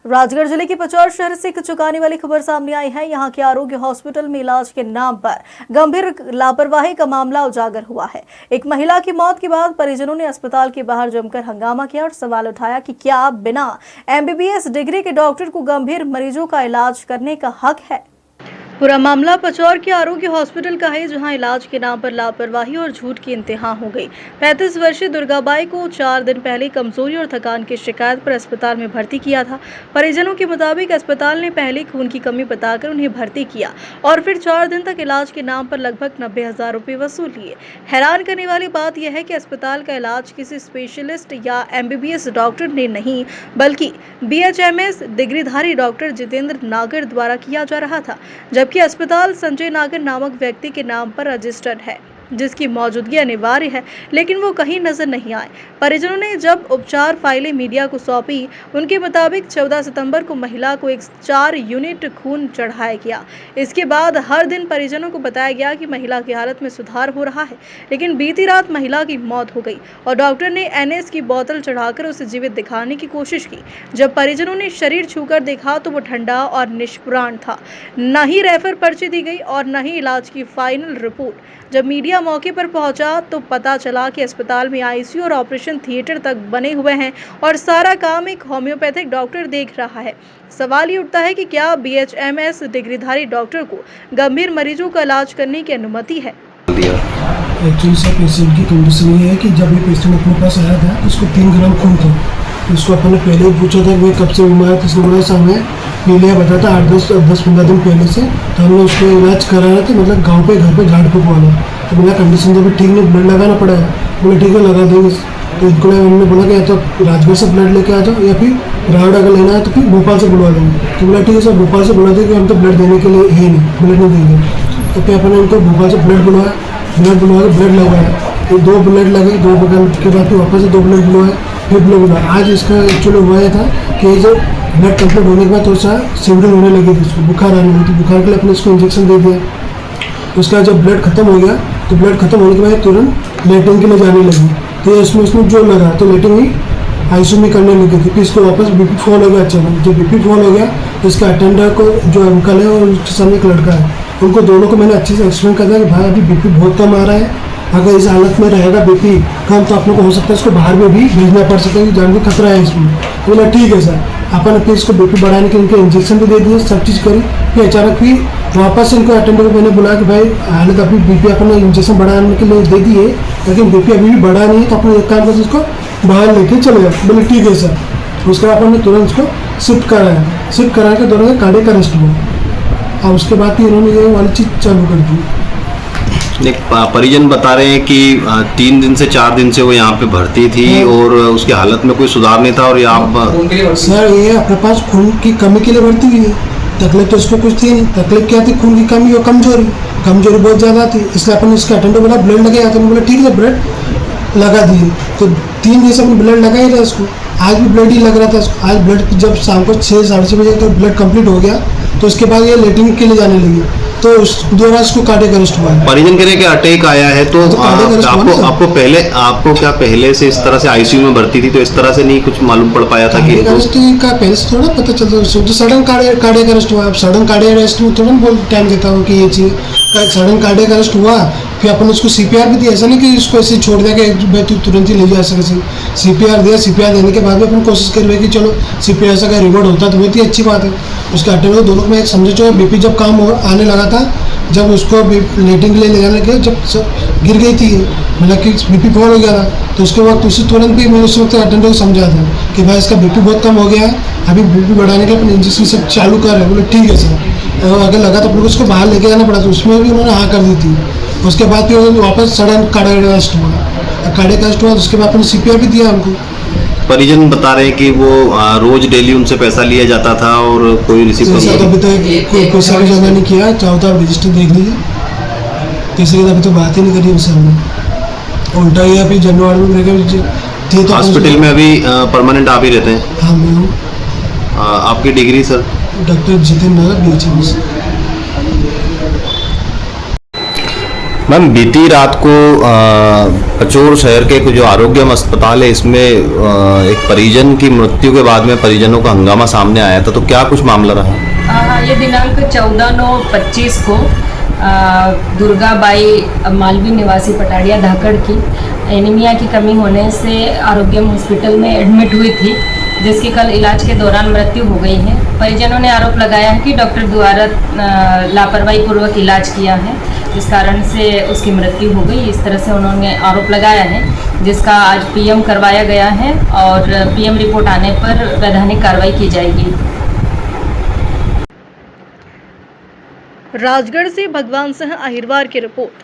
राजगढ़ जिले के पचौर शहर से एक चौंकाने वाली खबर सामने आई है। यहां के आरोग्य हॉस्पिटल में इलाज के नाम पर गंभीर लापरवाही का मामला उजागर हुआ है। एक महिला की मौत के बाद परिजनों ने अस्पताल के बाहर जमकर हंगामा किया और सवाल उठाया कि क्या बिना MBBS डिग्री के डॉक्टर को गंभीर मरीजों का इलाज करने का हक है। पूरा मामला पचौर के आरोग्य हॉस्पिटल का है, जहां इलाज के नाम पर लापरवाही और झूठ की इंतहा हो गई। 35 वर्षीय दुर्गाबाई को 4 दिन पहले कमजोरी और थकान की शिकायत पर अस्पताल में भर्ती किया था। परिजनों के मुताबिक अस्पताल ने पहले खून की कमी बताकर उन्हें भर्ती किया और फिर 4 दिन तक इलाज के नाम पर लगभग 90,000 रुपये वसूल लिए। हैरान करने वाली बात यह है कि अस्पताल का इलाज किसी स्पेशलिस्ट या MBBS डॉक्टर ने नहीं, बल्कि BHMS डिग्रीधारी डॉक्टर जितेंद्र नागर द्वारा किया जा रहा था, जबकि अस्पताल संजय नागर नामक व्यक्ति के नाम पर रजिस्टर्ड है, जिसकी मौजूदगी अनिवार्य है, लेकिन वो कहीं नजर नहीं आए। परिजनों ने जब उपचार फाइलें मीडिया को सौंपी, उनके मुताबिक 14 सितंबर को महिला को 4 यूनिट खून चढ़ाया गया। इसके बाद हर दिन परिजनों को बताया गया कि महिला की हालत में सुधार हो रहा है, लेकिन बीती रात महिला की मौत हो गई और डॉक्टर ने NS की बोतल चढ़ाकर उसे जीवित दिखाने की कोशिश की। जब परिजनों ने शरीर छूकर देखा तो वो ठंडा और निष्प्राण था। न ही रेफर पर्ची दी गई और न ही इलाज की फाइनल रिपोर्ट। जब मीडिया मौके पर पहुंचा तो पता चला कि अस्पताल में ICU और ऑपरेशन थिएटर तक बने हुए हैं और सारा काम एक होम्योपैथिक डॉक्टर देख रहा है। सवाल ये उठता है कि क्या BHMS डिग्रीधारी डॉक्टर को गंभीर मरीजों का इलाज करने की अनुमति है। एक्चुअली सर पेशेंट की कंडीशन ये है कि जब ये पेशेंट अपने पास आया था तो उसको 3 ग्राम खून था। उसको अपन ने पहले ही पूछा था कि कब से बीमार है, इसने बोला समय पहले बताया था 10-15 दिन पहले से। तो हमने उसको इलाज कराया था, मतलब गांव पे घर पे झाड़ फूक वाला। तो मेरा कंडीशन जब ठीक नहीं, ब्लड लगाना पड़ा है। बोले ठीक है लगा देंगे। तो इनको हमने बोला कि या तो राजगढ़ से ब्लड लेके आ जाओ या फिर रावड़ अगर लेना है तो फिर भोपाल से बुलवा लेंगे। तो बोला ठीक है सर भोपाल से बुला देंगे, हम तो ब्लड देने के लिए है नहीं, ब्लड नहीं देंगे। तो फिर अपने उनको भोपाल से ब्लड बुलवाया, ब्लड बुलवा के ब्लड लगवाया। तो 2 ब्लड लगे, 2 ब्लड के बाद फिर वापस से 2 ब्लड बुलवाए, फिर ब्लड बुलवाया। आज इसका एक्चुअली हुआ ये था कि जो ब्लड कंप्लीट होने के बाद थोड़ा सा सिवरिंग होने लगी थी, उसको बुखार आने लगी थी। बुखार के लिए अपने इसको इंजेक्शन दे दिया। उसका जब ब्लड खत्म हो गया तो ब्लड खत्म होने के बाद तुरंत लेटरिन के लिए जाने लगी। तो इसमें जो लगा तो लेटरिन ही ICU में करने लगी थी। फिर इसको वापस BP फॉल हो गया। अचानक जब BP फॉल हो गया तो इसका अटेंडर को जो अंकल है और उसके सामने एक लड़का है, उनको दोनों को मैंने अच्छे से एक्सप्लेन कर दिया कि भाई अभी BP बहुत कम आ रहा है, अगर इस हालत में रहेगा BP कम तो आप लोग को हो सकता है इसको बाहर में भी भेजना पड़ सकता है, जान भी खतरा है इसमें। तो बोला ठीक है सर। अपन फिर इसको BP बढ़ाने के इनके इंजेक्शन भी दे दिए, सब चीज़ करी। फिर अचानक फिर वापस इनको अटेंडर को मैंने बुलाया कि भाई हालत अभी BP अपन ने इंजेक्शन बढ़ाने के लिए दे दिए, लेकिन BP अभी भी बढ़ा नहीं है, तो अपन एक काम कर इसको बाहर लेके चले जाओ। बोले ठीक है सर। उसके बाद अपन ने तुरंत उसको शिफ्ट कराया। शिफ्ट कराने के दौरान कार्डियक अरेस्ट हुआ और उसके बाद फिर इन्होंने ये वाली चीज़ चालू कर दी। परिजन बता रहे हैं कि 3 दिन से 4 दिन से वो यहाँ पे भर्ती थी और उसकी हालत में कोई सुधार नहीं था। और आप सर ये अपने पास खून की कमी के लिए भर्ती हुई है। तकलीफ तो इसको कुछ थी नहीं। तकलीफ क्या थी? खून की कमी और कमजोरी बहुत ज़्यादा थी। इसलिए अपन इसके अटेंडर बोला ब्लड लगे, तो बोला ठीक है ब्लड लगा दिए। तो 3 दिन से अपन ब्लड लगा ही था इसको। आज भी ब्लड ही लग रहा था इसको। आज ब्लड जब शाम को 6-6:30 बजे तक ब्लड कंप्लीट हो गया तो उसके बाद ये लेटरिन के लिए जाने लगी, तो उस दौरान इसको कार्डियक अरेस्ट हुआ। परिजन कह रहे हैं कि अटैक आया है। तो आपको क्या पहले से इस तरह से ICU में भर्ती थी, तो इस तरह से नहीं कुछ मालूम पड़ पाया था कि अरेस्ट का पहले से थोड़ा पता चलता है। तो सडन कार्डियक अरेस्ट हुआ। अब सडन कार्डियक अरेस्ट में तुरंत बहुत टाइम देता हूँ कि ये चीज़ सडन कार्डियक अरेस्ट हुआ। फिर अपन उसको CPR भी दिया। ऐसा नहीं कि इसको ऐसे छोड़ दिया कि भाई तू तुरंत ही ले जा सके। CPR दिया। CPR देने के बाद भी अपन कोशिश कर रहे कि चलो CPR से अगर रिवॉर्ड होता तो बहुत ही अच्छी बात है। उसके अटेंडर दोनों को मैं समझे जो BP जब काम आने लगा था, जब उसको लेटिंग के लिए ले जाने के जब गिर गई थी, मतलब कि BP फॉल हो गया था, तो उसके बाद उसी तुरंत भी मैंने उस वक्त अटेंडर को समझा था कि भाई इसका BP बहुत कम हो गया है, अभी BP बढ़ाने के लिए अपन इंजेक्शन सब चालू कर रहे हैं। बोले ठीक है सर। और अगर लगा तो अपन को उसको बाहर लेके जाना पड़ा, तो उसमें भी उन्होंने हाँ कर दी थी। उसके बाद फिर वापस सडन कार्डियक अरेस्ट हुआ। कार्डियक अरेस्ट हुआ उसके बाद अपने CPR भी दिया हमको। परिजन बता रहे हैं कि वो रोज डेली उनसे पैसा लिया जाता था और कोई रिसीव अभी तक कोई पैसा भी जमा नहीं किया। चाहो तो आप रजिस्टर देख लीजिए, किसी की अभी तो बात ही नहीं करी उससे हमने। उल्टा ही अभी जनवरी में थे तो हॉस्पिटल में अभी परमानेंट आप ही रहते हैं? हाँ मैं हूँ। आपकी डिग्री सर? डॉक्टर जितेंद्र नागर BHMS। मैम बीती रात को पचोर शहर के जो आरोग्यम अस्पताल है इसमें एक परिजन की मृत्यु के बाद में परिजनों का हंगामा सामने आया था, तो क्या कुछ मामला रहा? ये दिनांक 14/9/25 को दुर्गाबाई मालवी निवासी पटाड़िया धाकड़ की एनीमिया की कमी होने से आरोग्यम हॉस्पिटल में एडमिट हुई थी, जिसकी कल इलाज के दौरान मृत्यु हो गई है। परिजनों ने आरोप लगाया है कि डॉक्टर द्वारा लापरवाही पूर्वक इलाज किया है, जिस कारण से उसकी मृत्यु हो गई। इस तरह से उन्होंने आरोप लगाया है, जिसका आज पीएम करवाया गया है और पीएम रिपोर्ट आने पर वैधानिक कार्रवाई की जाएगी। राजगढ़ से भगवान सिंह अहिरवार की रिपोर्ट।